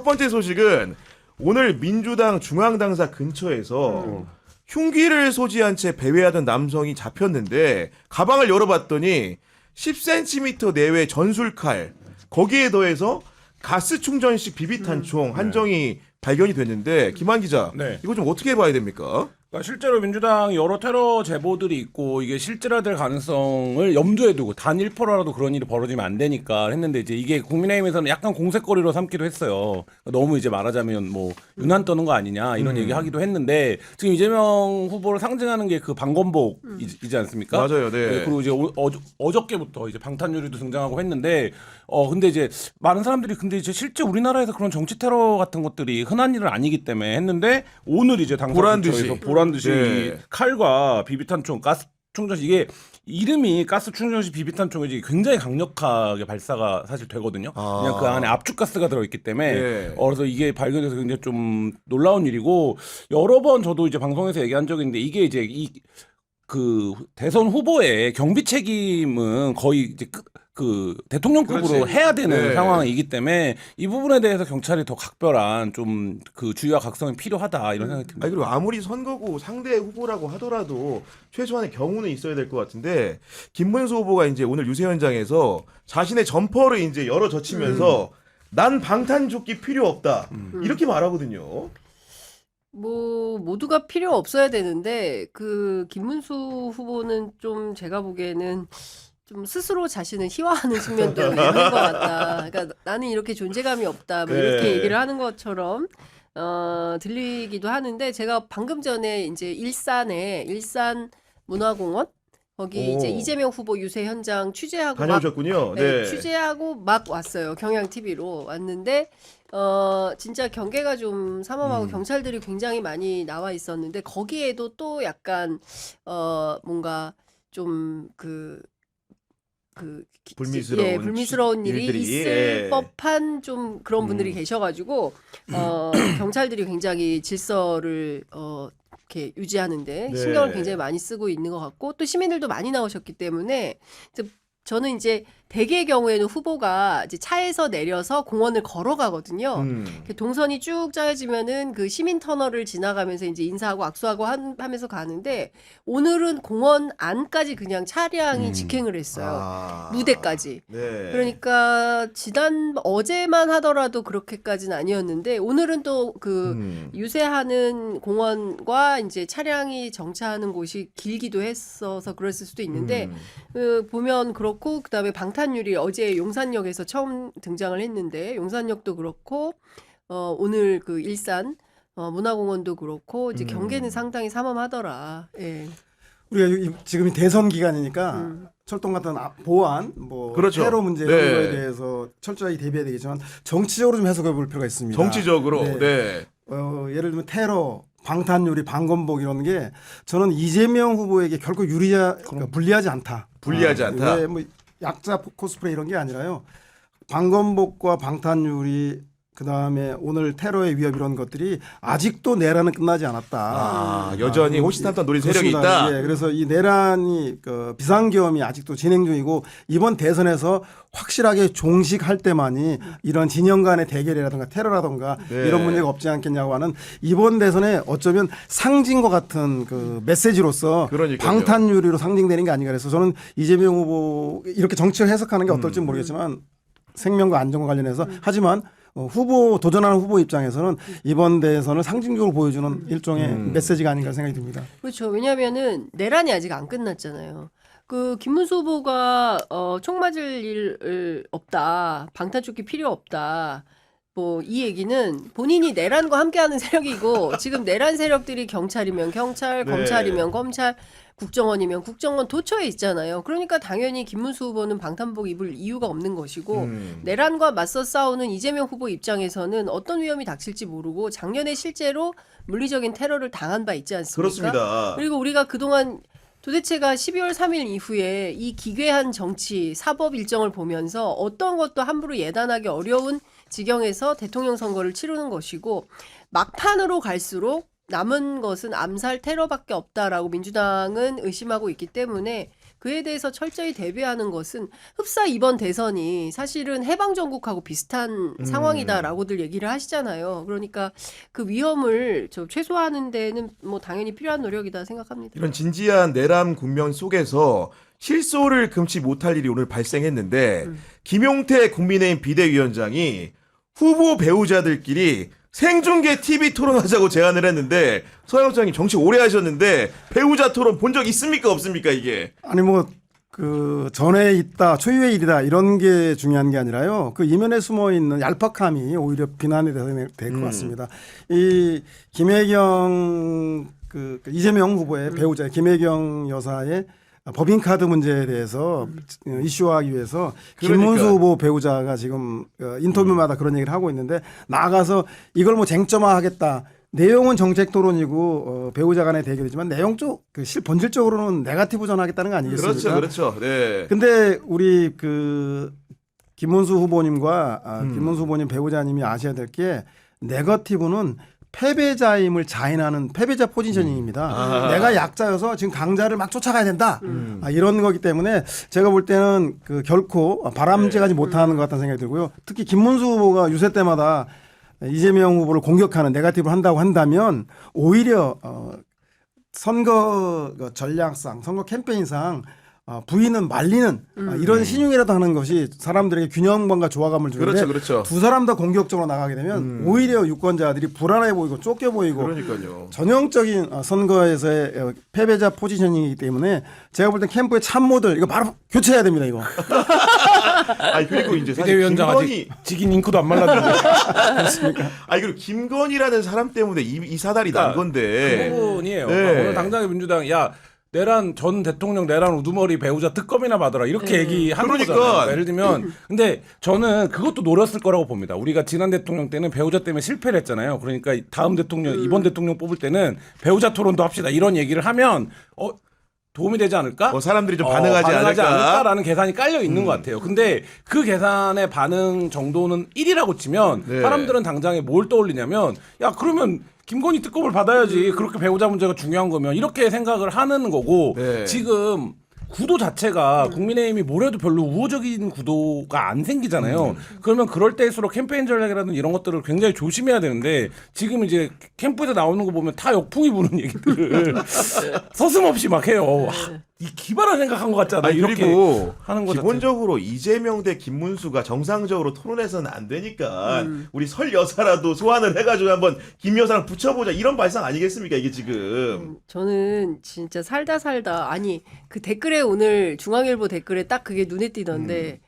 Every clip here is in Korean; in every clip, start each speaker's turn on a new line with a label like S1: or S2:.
S1: 번째 소식은 오늘 민주당 중앙당사 근처에서 흉기를 소지한 채 배회하던 남성이 잡혔는데 가방을 열어봤더니 10cm 내외 전술칼 거기에 더해서 가스 충전식 비비탄총 한 정이 발견이 됐는데 김한 기자
S2: 네.
S1: 이거 좀 어떻게 봐야 됩니까?
S2: 그러니까 실제로 민주당 여러 테러 제보들이 있고 이게 실제화될 가능성을 염두에 두고 단 1%라도 그런 일이 벌어지면 안 되니까 했는데 이제 이게 국민의힘에서는 약간 공세거리로 삼기도 했어요. 너무 이제 말하자면 뭐 유난 떠는 거 아니냐 이런 얘기하기도 했는데 지금 이재명 후보를 상징하는 게 그 방검복이지 않습니까?
S1: 맞아요. 네.
S2: 그리고 이제 어저께부터 이제 방탄유리도 등장하고 했는데 근데 이제 많은 사람들이 근데 이제 실제 우리나라에서 그런 정치 테러 같은 것들이 흔한 일은 아니기 때문에 했는데 오늘 이제
S1: 보란 듯이.
S2: 보란 듯이
S1: 네.
S2: 이 칼과 비비탄총, 가스 충전식 이게 이름이 가스 충전식 비비탄총이지 굉장히 강력하게 발사가 사실 되거든요. 그냥 그 안에 압축가스가 들어있기 때문에
S1: 네.
S2: 그래서 이게 발견돼서 굉장히 좀 놀라운 일이고 여러 번 저도 이제 방송에서 얘기한 적이 있는데 이게 이제 그 대선 후보의 경비 책임은 거의 이제 그 대통령급으로
S1: 그렇지.
S2: 해야 되는
S1: 네.
S2: 상황이기 때문에 이 부분에 대해서 경찰이 더 각별한 좀 그 주의와 각성이 필요하다 이런 생각이 듭니다.
S1: 아니 그리고 아무리 선거고 상대 후보라고 하더라도 최소한의 경우는 있어야 될 것 같은데 김문수 후보가 이제 오늘 유세 현장에서 자신의 점퍼를 이제 열어 젖히면서 난 방탄조끼 필요 없다 이렇게 말하거든요.
S3: 뭐 모두가 필요 없어야 되는데 그 김문수 후보는 좀 제가 보기에는 좀 스스로 자신을 희화하는 측면도 있는 것 같다. 그러니까 나는 이렇게 존재감이 없다. 뭐 이렇게
S1: 네.
S3: 얘기를 하는 것처럼 들리기도 하는데 제가 방금 전에 이제 일산 문화공원 거기
S1: 오.
S3: 이제 이재명 후보 유세 현장 취재하고 막
S1: 다녀오셨군요. 네.
S3: 취재하고 막 왔어요. 경향 TV로 왔는데 진짜 경계가 좀 삼엄하고 경찰들이 굉장히 많이 나와 있었는데 거기에도 또 약간 뭔가 좀
S1: 불미스러운
S3: 불미스러운 일이
S1: 일들이,
S3: 있을
S1: 예.
S3: 법한 좀 그런 분들이 계셔가지고 경찰들이 굉장히 질서를 이렇게 유지하는데
S1: 네.
S3: 신경을 굉장히 많이 쓰고 있는 것 같고 또 시민들도 많이 나오셨기 때문에 저는 이제 대개의 경우에는 후보가 이제 차에서 내려서 공원을 걸어가거든요. 동선이 쭉 짜여지면은 그 시민 터널을 지나가면서 이제 인사하고 악수하고 하면서 가는데 오늘은 공원 안까지 그냥 차량이 직행을 했어요. 무대까지.
S1: 네.
S3: 그러니까 어제만 하더라도 그렇게까지는 아니었는데 오늘은 또 그 유세하는 공원과 이제 차량이 정차하는 곳이 길기도 했어서 그랬을 수도 있는데 보면 그렇고 그다음에 방탄유리 어제 용산역에서 처음 등장을 했는데 용산역도 그렇고 오늘 그 일산 문화공원도 그렇고 이제 경계는 상당히 삼엄하더라. 예.
S4: 우리가 지금이 대선 기간이니까 철동 같은 보안, 뭐
S1: 그렇죠.
S4: 테러 문제
S1: 네.
S4: 이런 거에 대해서 철저하게 대비해야 되겠지만 정치적으로 좀 해석해 볼 필요가 있습니다.
S1: 정치적으로.
S4: 네.
S1: 네.
S4: 예를 들면 테러, 방탄유리, 방검복 이런 게 저는 이재명 후보에게 결코 그러니까 불리하지 않다.
S1: 불리하지 않다.
S4: 왜 뭐 약자 코스프레 이런 게 아니라요. 방검복과 방탄유리 그다음에 오늘 테러의 위협 이런 것들이 아직도 내란은 끝나지 않았다.
S1: 여전히 호시탐탐 노린 세력이
S4: 그렇습니다.
S1: 있다.
S4: 예, 그래서 이 내란이 비상계엄이 아직도 진행 중이고 이번 대선에서 확실하게 종식할 때만이 이런 진영 간의 대결이라든가 테러라든가
S1: 네.
S4: 이런 문제가 없지 않겠냐고 하는 이번 대선에 어쩌면 상징과 같은 그 메시지로서
S1: 그러니까요.
S4: 방탄유리로 상징되는 게 아닌가 그래서 저는 이재명 후보 이렇게 정치를 해석하는 게 어떨지 모르겠지만 생명과 안전과 관련해서 하지만 도전하는 후보 입장에서는 이번 대선을 상징적으로 보여주는 일종의 메시지가 아닌가 생각이 듭니다.
S3: 그렇죠. 왜냐하면은 내란이 아직 안 끝났잖아요. 그 김문수 후보가 총 맞을 일 없다, 방탄조끼 필요 없다. 뭐 이 얘기는 본인이 내란과 함께하는 세력이고 지금 내란 세력들이 경찰이면 경찰,
S1: 네.
S3: 검찰이면 검찰, 국정원이면 국정원 도처에 있잖아요. 그러니까 당연히 김문수 후보는 방탄복 입을 이유가 없는 것이고 내란과 맞서 싸우는 이재명 후보 입장에서는 어떤 위험이 닥칠지 모르고 작년에 실제로 물리적인 테러를 당한 바 있지 않습니까?
S1: 그렇습니다.
S3: 그리고 우리가 그동안 도대체가 12월 3일 이후에 이 기괴한 정치, 사법 일정을 보면서 어떤 것도 함부로 예단하기 어려운 지경에서 대통령 선거를 치르는 것이고 막판으로 갈수록 남은 것은 암살 테러밖에 없다라고 민주당은 의심하고 있기 때문에 그에 대해서 철저히 대비하는 것은 흡사 이번 대선이 사실은 해방정국하고 비슷한 상황이다라고들 얘기를 하시잖아요. 그러니까 그 위험을 좀 최소화하는 데는 뭐 당연히 필요한 노력이다 생각합니다.
S1: 이런 진지한 내람 국면 속에서 실소를 금치 못할 일이 오늘 발생했는데 김용태 국민의힘 비대위원장이 후보 배우자들끼리 생중계 TV 토론하자고 제안을 했는데 서영 장님 정치 오래 하셨는데 배우자 토론 본 적 있습니까 없습니까 이게?
S4: 아니 뭐 그 전에 있다 초유의 일이다 이런 게 중요한 게 아니라요. 그 이면에 숨어 있는 얄팍함이 오히려 비난이 될 것 같습니다. 이 김혜경 그 이재명 후보의 배우자 김혜경 여사의 법인카드 문제에 대해서 이슈화하기 위해서
S1: 그러니까.
S4: 김문수 후보 배우자가 지금 인터뷰마다 그런 얘기를 하고 있는데 나가서 이걸 뭐 쟁점화하겠다. 내용은 정책 토론이고 배우자 간의 대결이지만 내용 쪽 본질적으로는 네거티브 전하겠다는 거 아니겠습니까?
S1: 그렇죠. 네.
S4: 근데 우리 그 김문수 후보님과 김문수 후보님 배우자님이 아셔야 될 게 네거티브는 패배자임을 자인하는 패배자 포지셔닝입니다. 내가 약자여서 지금 강자를 막 쫓아가야 된다. 이런 거기 때문에 제가 볼 때는 그 결코 바람직하지 못하는 것 같다는 생각이 들고요. 특히 김문수 후보가 유세 때마다 이재명 후보를 공격하는 네거티브를 한다고 한다면 오히려 선거 전략상 선거 캠페인상 부인은 말리는 이런 신용이라도 하는 것이 사람들에게 균형감과 조화감을 주는데
S1: 그렇죠.
S4: 두 사람 다 공격적으로 나가게 되면 오히려 유권자들이 불안해 보이고 쫓겨 보이고
S1: 그러니까요.
S4: 전형적인 선거에서의 패배자 포지셔닝이기 때문에 제가 볼 땐 캠프의 참모들 이거 바로 교체해야 됩니다 이거.
S1: 아니 그리고 이제 사실
S2: 비대위원장
S1: 김건희
S2: 아직 직인 잉크도 안 말랐는데.
S1: 아니 그리고 김건희라는 사람 때문에 이 사달이 난 건데.
S2: 그 부분이에요.
S1: 네.
S2: 그러니까 오늘 당장의 민주당 야 내란 전 대통령 내란 우두머리 배우자 특검이나 받아라 이렇게 얘기하는
S1: 그러니까.
S2: 거잖아요. 예를 들면 근데 저는 그것도 노렸을 거라고 봅니다. 우리가 지난 대통령 때는 배우자 때문에 실패를 했잖아요. 그러니까 다음 대통령 이번 대통령 뽑을 때는 배우자 토론도 합시다 이런 얘기를 하면 도움이 되지 않을까?
S1: 사람들이 좀 반응하지 않을까?
S2: 않을까라는 계산이 깔려 있는 것 같아요. 근데 그 계산의 반응 정도는 1이라고 치면
S1: 네.
S2: 사람들은 당장에 뭘 떠올리냐면 야 그러면 김건희 특검을 받아야지 그렇게 배우자 문제가 중요한 거면 이렇게 생각을 하는 거고
S1: 네.
S2: 지금 구도 자체가 국민의힘이 뭐래도 별로 우호적인 구도가 안 생기잖아요. 그러면 그럴 때일수록 캠페인 전략이라든지 이런 것들을 굉장히 조심해야 되는데 지금 이제 캠프에서 나오는 거 보면 다 역풍이 부는 얘기들을 서슴없이 막 해요. 이 기발한 생각한 것 같잖아.
S1: 아니,
S2: 이렇게
S1: 그리고
S2: 하는 거
S1: 기본적으로 이재명 대 김문수가 정상적으로 토론해서는 안 되니까 우리 설 여사라도 소환을 해가지고 한번 김 여사랑 붙여보자 이런 발상 아니겠습니까 이게 지금.
S3: 저는 진짜 살다 아니 그 댓글에 오늘 중앙일보 댓글에 딱 그게 눈에 띄던데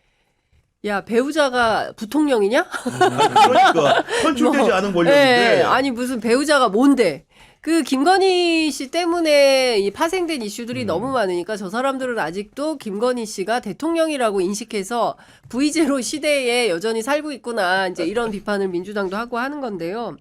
S3: 야 배우자가 부통령이냐?
S1: 그러니까 선출되지 않은 권력인데.
S3: 네, 아니 무슨 배우자가 뭔데? 그 김건희 씨 때문에 이 파생된 이슈들이 너무 많으니까 저 사람들은 아직도 김건희 씨가 대통령이라고 인식해서 V제로 시대에 여전히 살고 있구나. 이제 이런 비판을 민주당도 하고 하는 건데요.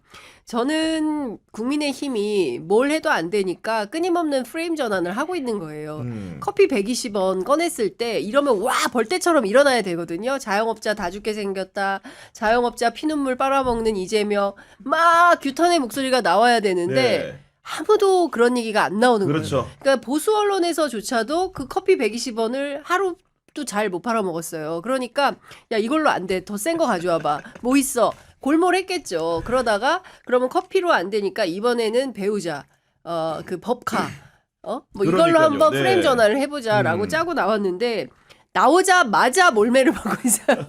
S3: 저는 국민의힘이 뭘 해도 안 되니까 끊임없는 프레임 전환을 하고 있는 거예요. 커피 120원 꺼냈을 때 이러면 와 벌떼처럼 일어나야 되거든요. 자영업자 다 죽게 생겼다. 자영업자 피눈물 빨아먹는 이재명. 막 규탄의 목소리가 나와야 되는데
S1: 네.
S3: 아무도 그런 얘기가 안 나오는
S1: 그렇죠.
S3: 거예요. 그러니까 보수 언론에서조차도 그 커피 120원을 하루도 잘 못 팔아먹었어요. 그러니까 야 이걸로 안 돼. 더 센 거 가져와봐. 뭐 있어. 골몰했겠죠. 그러다가 그러면 커피로 안 되니까 이번에는 배우자 그 법카 뭐 이걸로
S1: 그러니까요.
S3: 한번
S1: 네.
S3: 프레임 전환을 해보자라고 짜고 나왔는데 나오자마자 몰매를 받고 있어요.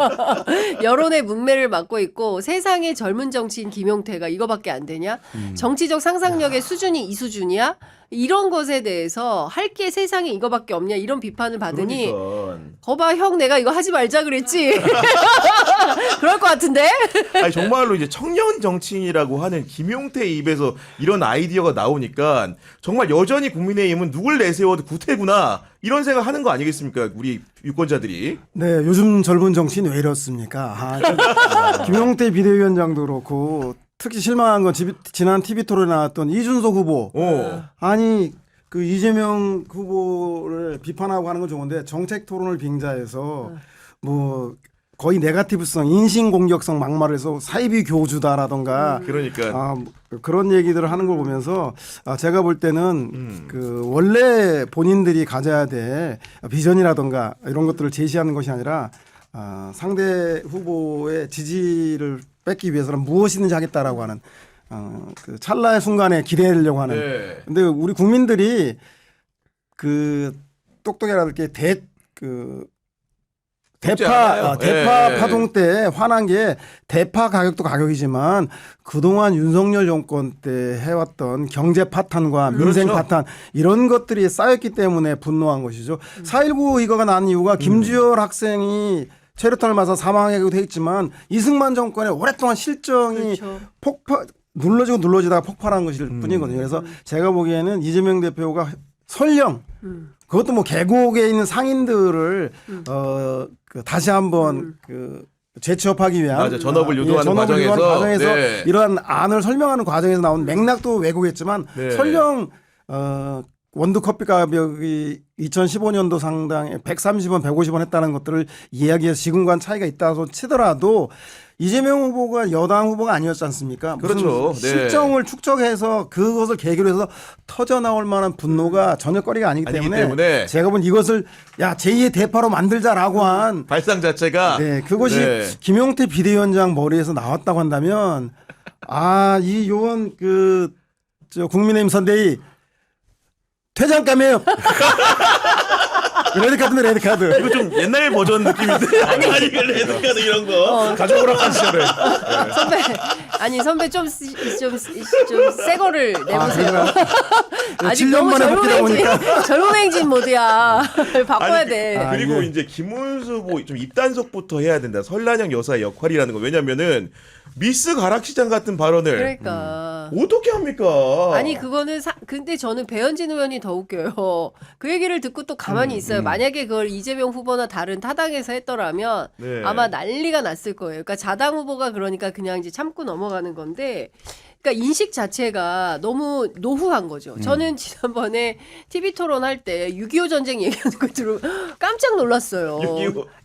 S3: 여론의 문매를 받고 있고 세상의 젊은 정치인 김용태가 이거밖에 안 되냐? 정치적 상상력의 수준이 이 수준이야? 이런 것에 대해서 할 게 세상에 이거밖에 없냐? 이런 비판을 받으니
S1: 그러니까.
S3: 거봐 형 내가 이거 하지 말자 그랬지. 그럴 것 같은데?
S1: 아니 정말로 이제 청년 정치인이라고 하는 김용태 입에서 이런 아이디어가 나오니까 정말 여전히 국민의힘은 누굴 내세워도 구태구나 이런 생각하는 거 아니겠습니까? 우리 유권자들이.
S4: 네, 요즘 젊은 정치인 왜 이렇습니까? 김용태 비대위원장도 그렇고 특히 실망한 건 지난 TV 토론에 나왔던 이준석 후보. 아니 그 이재명 후보를 비판하고 하는 건 좋은데 정책 토론을 빙자해서 뭐 거의 네거티브성, 인신공격성 막말에서 사이비 교주다라던가
S1: 그러니까
S4: 그런 얘기들을 하는 걸 보면서 제가 볼 때는 그 원래 본인들이 가져야 될 비전이라던가 이런 것들을 제시하는 것이 아니라 상대 후보의 지지를 뺏기 위해서는 무엇이든지 하겠다라고 하는 그 찰나의 순간에 기대하려고 하는.
S1: 네.
S4: 근데 우리 국민들이 그 똑똑해라 게
S1: 않아요.
S4: 대파
S1: 예.
S4: 파동 때 화난 게 대파 가격도 가격이지만 그동안 윤석열 정권 때 해왔던 경제 파탄과 민생
S1: 그렇죠.
S4: 파탄 이런 것들이 쌓였기 때문에 분노한 것이죠. 4.19 이거가 난 이유가 김주열 학생이 체류탄을 맞아 사망하게 돼 있지만 이승만 정권의 오랫동안 실정이
S3: 그렇죠.
S4: 눌러지고 눌러지다가 폭발한 것일 뿐이거든요. 그래서 제가 보기에는 이재명 대표가 설령 그것도 뭐 계곡에 있는 상인들을 그 다시 한번 그 재취업하기 위한
S1: 맞아, 전업을 유도하는
S4: 전업을 유도하는 과정에서
S1: 네.
S4: 이러한 안을 설명하는 과정에서 나온 맥락도 왜곡했지만
S1: 네.
S4: 설령 원두 커피 가격이 2015년도 상당히 130원, 150원 했다는 것들을 이야기해서 지금과는 차이가 있다고 치더라도 이재명 후보가 여당 후보가 아니었지 않습니까? 무슨
S1: 그렇죠. 네.
S4: 실정을 축적해서 그것을 계기로 해서 터져 나올 만한 분노가 전혀 거리가 아니기 때문에 제가 본 이것을 야 제2의 대파로 만들자라고 한
S1: 발상 자체가
S4: 그것이
S1: 네.
S4: 김용태 비대위원장 머리에서 나왔다고 한다면 이 요번 저 국민의힘 선대위 퇴장감이에요. 레드카드네 레드카드.
S1: 이거 좀 옛날 버전 느낌인데 아니 레드카드 이런 거
S2: 가족 오락관 시절에
S3: 선배 좀 새 거를 내보세요. 아직
S4: 7년
S3: 너무
S4: 만에 바뀌다 보니까.
S3: 젊은 행진 모드야. 바꿔야
S1: 아니,
S3: 돼.
S1: 그리고
S4: 예.
S1: 이제 김문수 후보 좀 입단속부터 해야 된다. 설란영 여사의 역할이라는 거. 왜냐면은 미스 가락시장 같은 발언을
S3: 그러니까.
S1: 어떻게 합니까?
S3: 아니 그거는 근데 저는 배현진 의원이 더 웃겨요. 그 얘기를 듣고 또 가만히 있어요. 만약에 그걸 이재명 후보나 다른 타당에서 했더라면
S1: 네.
S3: 아마 난리가 났을 거예요. 그러니까 자당 후보가 그러니까 그냥 이제 참고 넘어가는 건데 그러니까 인식 자체가 너무 노후한 거죠. 저는 지난번에 TV 토론할 때 6.25 전쟁 얘기하는 거 들으면 깜짝 놀랐어요.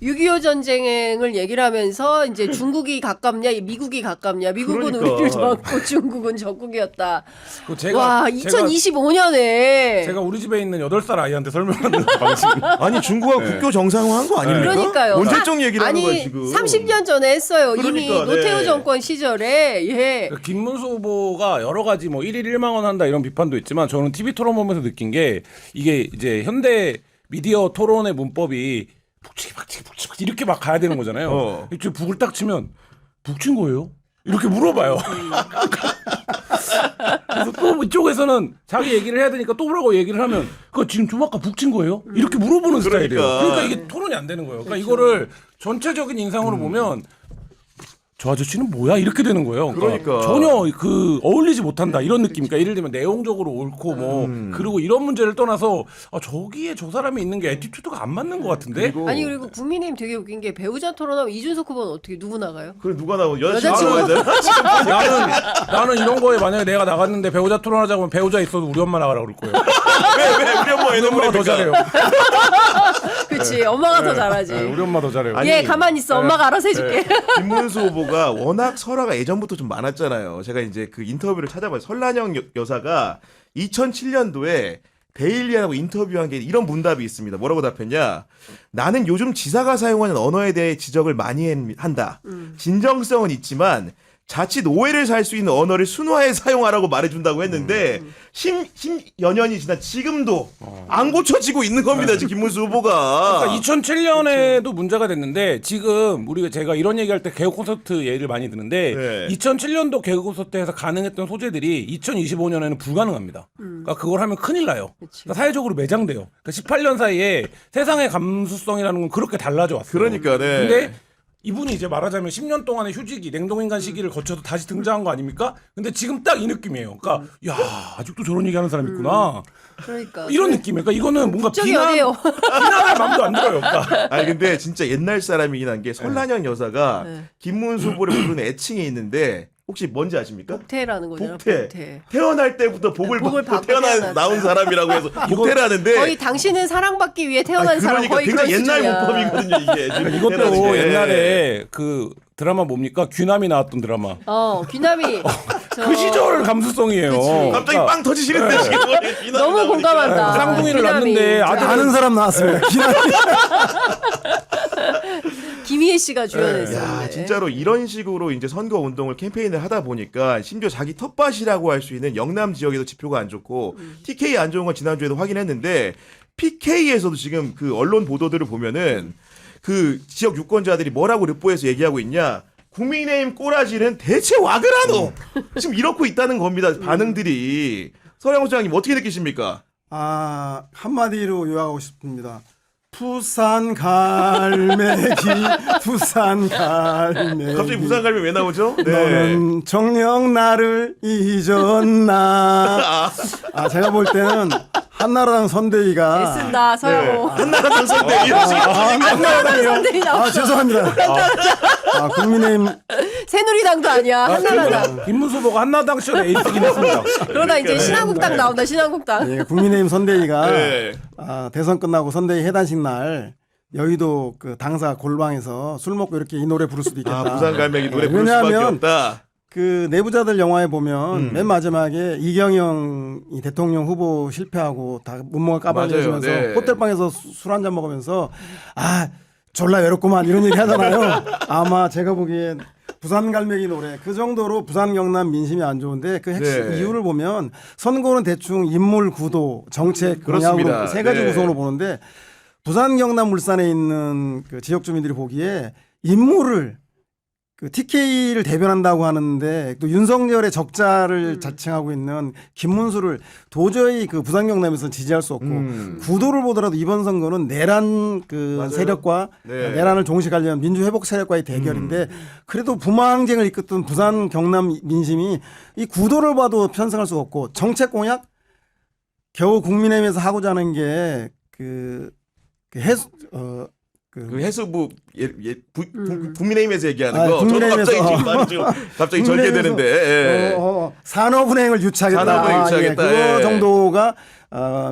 S3: 6.25 전쟁을 얘기를 하면서 이제 중국이 가깝냐, 미국이 가깝냐, 미국은
S1: 그러니까.
S3: 우리를 좋아하고 중국은 적국이었다.
S2: 제가
S3: 와, 2025년에
S2: 제가 우리 집에 있는 8살 아이한테 설명하는 방식.
S1: 아니 중국과 국교 정상화한 거 아닙니까?
S3: 그러니까요.
S1: 언제적 얘기를 하는 거예요
S3: 아니
S1: 지금?
S3: 30년 전에 했어요. 이미
S1: 그러니까,
S3: 노태우
S1: 네.
S3: 정권 시절에 예.
S2: 그러니까 김문수 후보가 여러 가지 뭐 1일 1만 원 한다 이런 비판도 있지만 저는 TV 토론 보면서 느낀 게 이게 이제 현대 미디어 토론의 문법이 북치기 이렇게 막 가야 되는 거잖아요. 이렇게 북을 딱 치면 북친 거예요? 이렇게 물어봐요. 그래서 또 이쪽에서는 자기 얘기를 해야 되니까 또 뭐라고 얘기를 하면 그거 지금 좀 아까 북친 거예요? 이렇게 물어보는 스타일이에요. 그러니까 이게 토론이 안 되는 거예요. 그러니까 이거를 전체적인 인상으로 보면 저 아저씨는 뭐야 이렇게 되는 거예요.
S1: 그러니까.
S2: 전혀 어울리지 못한다 이런 느낌이니까 예를 들면 내용적으로 옳고 뭐 그리고 이런 문제를 떠나서 저기에 저 사람이 있는 게 애티튜드가 안 맞는 것 같은데.
S3: 아니 그리고 국민의힘 되게 웃긴 게 배우자 토론하면 이준석 후보는 어떻게 누구 나가요?
S1: 그래 누가 나오고
S3: 여자친구.
S1: 여자친구가 되나?
S2: 나는 이런 거에 만약에 내가 나갔는데 배우자 토론하자고 하면 배우자 있어도 우리 엄마 나가라 그럴 거예요.
S1: 왜 우리 엄마
S2: 우리 엄마가 더 잘해요.
S3: 그렇지 엄마가 더 잘하지.
S2: 우리 엄마 더 잘해요.
S1: 아니,
S3: 얘 가만히 있어 엄마가 알아서 해줄게.
S1: 김문수 후보가 워낙 설화가 예전부터 좀 많았잖아요. 제가 이제 그 인터뷰를 찾아봐요. 설란영 여사가 2007년도에 데일리하고 인터뷰한 게 이런 문답이 있습니다. 뭐라고 답했냐? 나는 요즘 지사가 사용하는 언어에 대해 지적을 많이 한다. 진정성은 있지만 자칫 오해를 살 수 있는 언어를 순화해 사용하라고 말해준다고 했는데 10여 년이 지난 지금도 안 고쳐지고 있는 겁니다. 지금 김문수 후보가.
S2: 그러니까 2007년에도 문제가 됐는데 지금 우리가 제가 이런 얘기할 때 개국 콘서트 예를 많이 드는데
S1: 네.
S2: 2007년도 개국 콘서트에서 가능했던 소재들이 2025년에는 불가능합니다. 그러니까 그걸 하면 큰일 나요. 그러니까 사회적으로 매장돼요. 그러니까 18년 사이에 세상의 감수성이라는 건 그렇게 달라져 왔어요.
S1: 그러니까 네.
S2: 근데 이분이 이제 말하자면 10년 동안의 휴직이 냉동인간 시기를 거쳐서 다시 등장한 거 아닙니까? 근데 지금 딱 이 느낌이에요. 그러니까 야 아직도 저런 얘기하는 사람 있구나.
S3: 그러니까
S2: 이런 느낌이에요. 그러니까 이거는 뭔가
S3: 국적이 어디예요?
S2: 비난할 마음도 안 들어요. 그러니까.
S1: 아니 근데 진짜 옛날 사람이긴 한 게 설란영 여사가 김문수 후보를 부르는 애칭이 있는데 혹시 뭔지 아십니까?
S3: 복태라는 거잖아요.
S1: 복태. 태어날 때부터 복을
S3: 복을
S1: 받고
S3: 받고
S1: 나온 사람이라고 해서 복태를 하는데
S3: 거의 당신은 사랑받기 위해 태어난 사람
S1: 그러니까
S3: 거의
S1: 굉장히
S3: 그런
S1: 옛날
S3: 수준이야.
S1: 문법이거든요 이게. 지금
S2: 이것도
S1: 복태라는 게.
S2: 옛날에 그 드라마 뭡니까? 귀남이 나왔던 드라마.
S3: 귀남이
S2: 그 시절 감수성이에요.
S3: 그치.
S1: 갑자기
S2: 그러니까
S1: 빵 터지시는데 지금 비난이
S3: 너무
S1: 나오니까.
S3: 공감한다.
S2: 쌍둥이를
S3: 귀남이.
S2: 낳는데 아들
S4: 아는 사람 나왔습니다. 기남이.
S3: 김희애 씨가
S1: 야,
S3: 주연했었는데.
S1: 진짜로 이런 식으로 이제 선거 운동을 캠페인을 하다 보니까 심지어 자기 텃밭이라고 할 수 있는 영남 지역에도 지표가 안 좋고 TK 안 좋은 건 지난주에도 확인했는데 PK에서도 지금 그 언론 보도들을 보면은 그 지역 유권자들이 뭐라고 르뽀에서 얘기하고 있냐. 국민의힘 꼬라지는 대체 와그라노 지금 이렇고 있다는 겁니다. 반응들이. 서영호 소장님 어떻게 느끼십니까?
S4: 한마디로 요약하고 싶습니다. 부산 갈매기, 부산 갈매기.
S1: 갑자기 부산 갈비 왜 나오죠? 네.
S4: 너는 정녕 나를 잊었나. 제가 볼 때는 한나라당 선대위가.
S3: 애쓴다 서영호.
S1: 한나라당 선대 이런 식으로
S3: 한나라당 선대위 나왔어.
S4: 죄송합니다. 국민의힘
S3: 새누리당도 아니야. 한나라당.
S2: 김문수 보고 한나당 시절에 에이스긴 했습니다.
S3: 그러다 이제 신한국당 나온다. 신한국당.
S4: 예, 국민의힘 선대위가
S1: 네.
S4: 대선 끝나고 선대위 해단식 날 여의도 그 당사 골방에서 술 먹고 이렇게 이 노래 부를 수도 있겠다.
S1: 부산 갈매기 노래 부를 수밖에
S4: 왜냐하면
S1: 없다.
S4: 그 내부자들 영화에 보면 맨 마지막에 이경영이 대통령 후보 실패하고 다 문목을 까발려주면서
S1: 맞아요. 네.
S4: 호텔방에서 술 한잔 먹으면서 졸라 외롭구만 이런 얘기 하잖아요. 아마 제가 보기엔 부산 갈매기 노래 그 정도로 부산 경남 민심이 안 좋은데 그 핵심
S1: 네.
S4: 이유를 보면 선거는 대충 인물 구도 정책
S1: 그렇습니다.
S4: 공약으로 세 가지
S1: 네.
S4: 구성으로 보는데 부산 경남 울산에 있는 그 지역 주민들이 보기에 인물을 그 TK를 대변한다고 하는데 또 윤석열의 적자를 자칭하고 있는 김문수를 도저히 그 부산 경남에서는 지지할 수 없고 구도를 보더라도 이번 선거는 내란 그
S1: 맞아요.
S4: 세력과
S1: 네.
S4: 내란을 종식하려는 민주회복 세력과의 대결인데 그래도 부마항쟁을 이끌던 부산 경남 민심이 이 구도를 봐도 편성할 수가 없고 정책 공약 겨우 국민의힘에서 하고자 하는 게 그
S1: 그 해수부 국민의힘에서 얘기하는 거.
S4: 국민의힘에서.
S1: 저도 갑자기 갑자기 절개되는데. 예.
S4: 산업은행을 유치하겠다.
S1: 산업은행 유치하겠다.
S4: 그거
S1: 예.
S4: 정도가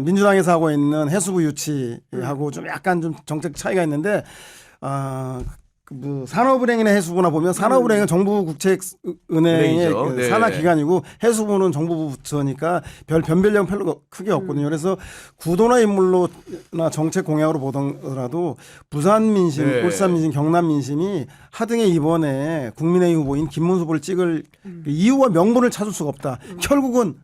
S4: 민주당에서 하고 있는 해수부 유치하고 좀 약간 좀 정책 차이가 있는데 뭐 산업은행이나 해수부나 보면 산업은행은 정부 국책은행의
S1: 은행이죠.
S4: 그
S1: 네.
S4: 산하 기관이고 해수부는 정부 부처니까 별 변별력 별로 크게 없거든요. 그래서 구도나 인물로나 정책 공약으로 보더라도 부산 민심,
S1: 네.
S4: 울산 민심, 경남 민심이 하등에 이번에 국민의힘 후보인 김문수 후보를 찍을 이유와 명분을 찾을 수가 없다. 결국은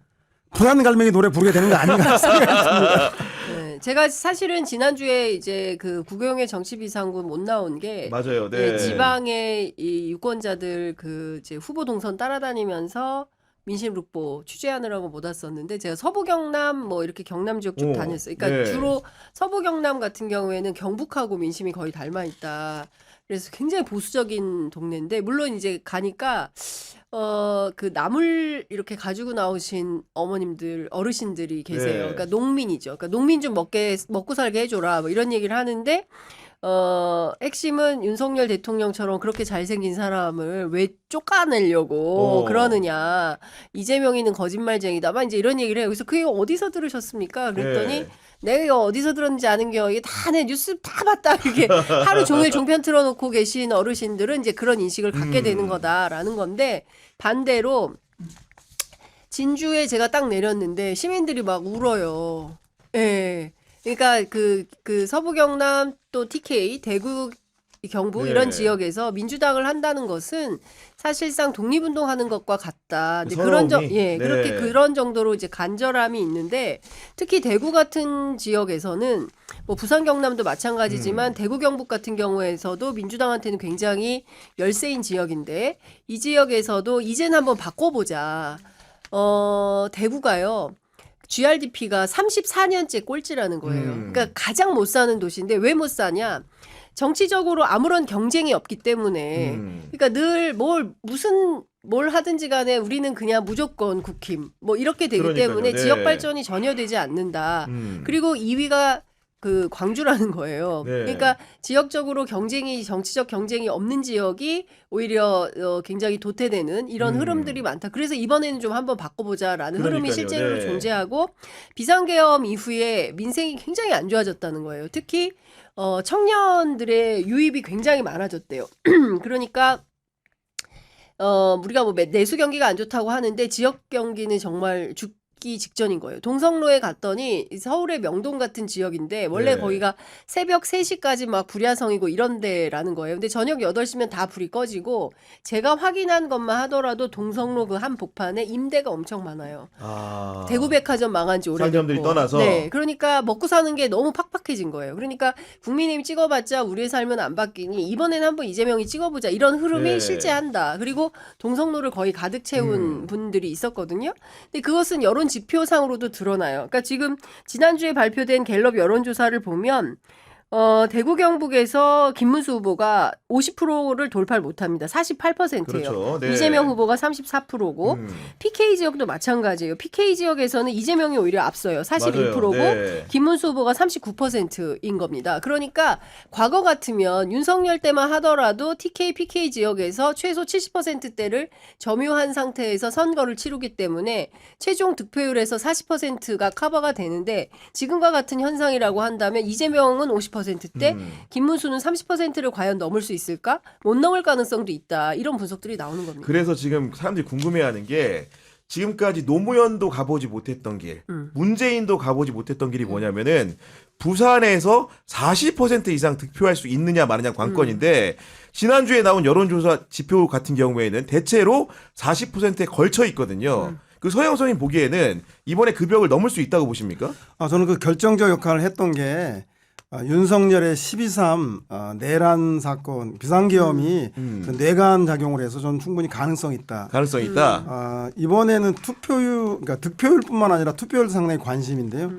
S4: 부산 갈매기 노래 부르게 되는 거 아닌가 생각이 듭니다.
S3: 네, 제가 사실은 지난주에 이제 그 구경의 정치 비상군 못 나온 게
S1: 맞아요. 네.
S3: 예, 지방의 이 유권자들 그 이제 후보 동선 따라다니면서 민심 룩보 취재하느라고 못 왔었는데 제가 서부 경남 뭐 이렇게 경남 지역 쭉
S1: 오,
S3: 다녔어요. 그러니까
S1: 네.
S3: 주로 서부 경남 같은 경우에는 경북하고 민심이 거의 닮아 있다. 그래서 굉장히 보수적인 동네인데 물론 이제 가니까 그 나물 이렇게 가지고 나오신 어머님들 어르신들이 계세요.
S1: 네.
S3: 그러니까 농민이죠. 그러니까 농민 좀 먹고 살게 해줘라 뭐 이런 얘기를 하는데 핵심은 윤석열 대통령처럼 그렇게 잘생긴 사람을 왜 쫓아내려고 그러느냐. 이재명이는 거짓말쟁이다. 막 이제 이런 얘기를 해요. 그래서 그게 어디서 들으셨습니까? 그랬더니
S1: 네.
S3: 내가 이거 어디서 들었는지 아는 겨. 이게 다 내 뉴스 다 봤다. 이렇게 하루 종일 종편 틀어놓고 계신 어르신들은 이제 그런 인식을 갖게 되는 거다라는 건데 반대로 진주에 제가 딱 내렸는데 시민들이 막 울어요. 예. 그러니까 그 서부 경남 또 TK 대구 경북
S1: 네.
S3: 이런 지역에서 민주당을 한다는 것은 사실상 독립운동하는 것과 같다. 근데
S1: 서러움이? 네.
S3: 그렇게 그런 정도로 이제 간절함이 있는데 특히 대구 같은 지역에서는 뭐 부산 경남도 마찬가지지만 대구 경북 같은 경우에서도 민주당한테는 굉장히 열세인 지역인데 이 지역에서도 이제는 한번 바꿔보자. 대구가요. GRDP가 34년째 꼴찌라는 거예요. 그러니까 가장 못 사는 도시인데 왜 못 사냐? 정치적으로 아무런 경쟁이 없기 때문에 그러니까 늘 뭘 하든지 간에 우리는 그냥 무조건 국힘 뭐 이렇게 되기
S1: 그러니까요.
S3: 때문에
S1: 네.
S3: 지역 발전이 전혀 되지 않는다. 그리고 2위가 그 광주라는 거예요.
S1: 네.
S3: 그러니까 지역적으로 정치적 경쟁이 없는 지역이 오히려 굉장히 도태되는 이런 흐름들이 많다. 그래서 이번에는 좀 한번 바꿔보자라는 흐름이
S1: 그러니까요.
S3: 실제로
S1: 네.
S3: 존재하고 비상계엄 이후에 민생이 굉장히 안 좋아졌다는 거예요. 특히 청년들의 유입이 굉장히 많아졌대요. 그러니까 우리가 뭐 내수 경기가 안 좋다고 하는데 지역 경기는 정말 죽기 직전인 거예요. 동성로에 갔더니 서울의 명동 같은 지역인데 원래
S1: 네.
S3: 거기가 새벽 3시까지 막 불야성이고 이런 데라는 거예요. 근데 저녁 8시면 다 불이 꺼지고 제가 확인한 것만 하더라도 동성로 그 한 복판에 임대가 엄청 많아요.
S1: 아.
S3: 대구백화점 망한 지 오래됐고.
S1: 상점들이 떠나서?
S3: 네. 그러니까 먹고 사는 게 너무 팍팍해진 거예요. 그러니까 국민의힘 찍어봤자 우리의 삶은 안 바뀌니 이번에는 한번 이재명이 찍어보자. 이런 흐름이
S1: 네.
S3: 실제한다. 그리고 동성로를 거의 가득 채운 분들이 있었거든요. 근데 그것은 여론 지표상으로도 드러나요. 그러니까 지금 지난주에 발표된 갤럽 여론조사를 보면 대구 경북에서 김문수 후보가 50%를 돌파를 못합니다. 48%예요.
S1: 그렇죠. 네.
S3: 이재명 후보가 34%고 PK 지역도 마찬가지예요. PK 지역에서는 이재명이 오히려 앞서요. 42%고
S1: 맞아요. 네.
S3: 김문수 후보가 39%인 겁니다. 그러니까 과거 같으면 윤석열 때만 하더라도 TK, PK 지역에서 최소 70%대를 점유한 상태에서 선거를 치르기 때문에 최종 득표율에서 40%가 커버가 되는데 지금과 같은 현상이라고 한다면 이재명은 50%대, 김문수는 30%를 과연 넘을 수 있을까? 못 넘을 가능성도 있다. 이런 분석들이 나오는 겁니다.
S1: 그래서 지금 사람들이 궁금해하는 게 지금까지 노무현도 가보지 못했던 길, 문재인도 가보지 못했던 길이 뭐냐면은 부산에서 40% 이상 득표할 수 있느냐 마느냐 관건인데 지난주에 나온 여론조사 지표 같은 경우에는 대체로 40%에 걸쳐 있거든요. 그 서영 선생님 보기에는 이번에 그 벽을 넘을 수 있다고 보십니까?
S4: 저는 그 결정적 역할을 했던 게 윤석열의 12.3 내란 사건 비상계엄이 그 뇌관 작용을 해서 저는 충분히 가능성이 있다.
S1: 가능성이 있다.
S4: 이번에는 그러니까 득표율뿐만 아니라 투표율도 상당히 관심인데요.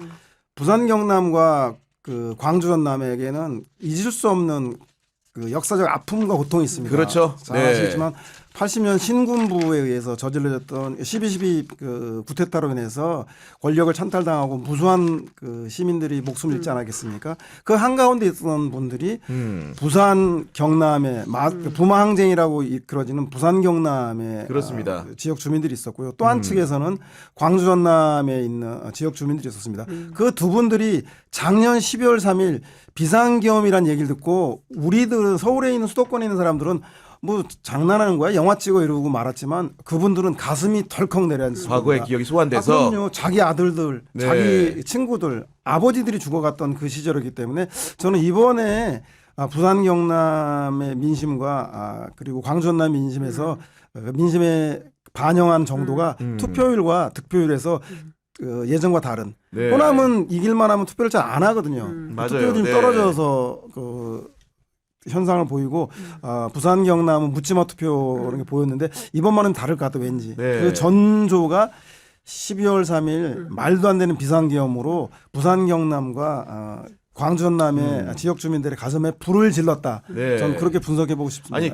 S4: 부산 경남과 그 광주 전남에게는 잊을 수 없는 그 역사적 아픔과 고통이 있습니다.
S1: 그렇죠.
S4: 잘 아시겠지만 80년 신군부에 의해서 저질러졌던 12.12 그 쿠데타로 인해서 권력을 찬탈당하고 무수한 그 시민들이 목숨을 잃지 않았겠습니까? 그 한가운데 있던 분들이 부산 경남의 부마항쟁이라고 이끌어지는 부산 경남의
S1: 그렇습니다.
S4: 지역 주민들이 있었고요. 또 한 측에서는 광주 전남에 있는 지역 주민들이 있었습니다. 그 두 분들이 작년 12월 3일 비상계엄이라는 얘기를 듣고 우리들 서울에 있는 수도권에 있는 사람들은 뭐 장난하는 거야 영화 찍어 이러고 말았지만 그분들은 가슴이 덜컥 내려앉습니다.
S1: 과거의 기억이 소환돼서
S4: 그럼요. 자기 아들들,
S1: 네.
S4: 자기 친구들, 아버지들이 죽어갔던 그 시절이기 때문에 저는 이번에 부산 경남의 민심과 그리고 광주 전남 민심에서 민심에 반영한 정도가 투표율과 득표율에서 그 예전과 다른.
S1: 네.
S4: 호남은 이길만 하면 투표를 잘 안 하거든요.
S1: 맞아요.
S4: 투표율이 좀
S1: 네.
S4: 떨어져서 그 현상을 보이고 부산 경남은 묻지마 투표 그런 게 보였는데 이번만은 다를 것 같다 왠지.
S1: 네.
S4: 그 전조가 12월 3일 말도 안 되는 비상계엄으로 부산 경남과 광주 전남의 지역 주민들의 가슴에 불을 질렀다.
S1: 네.
S4: 저는 그렇게 분석해 보고 싶습니다.
S1: 아니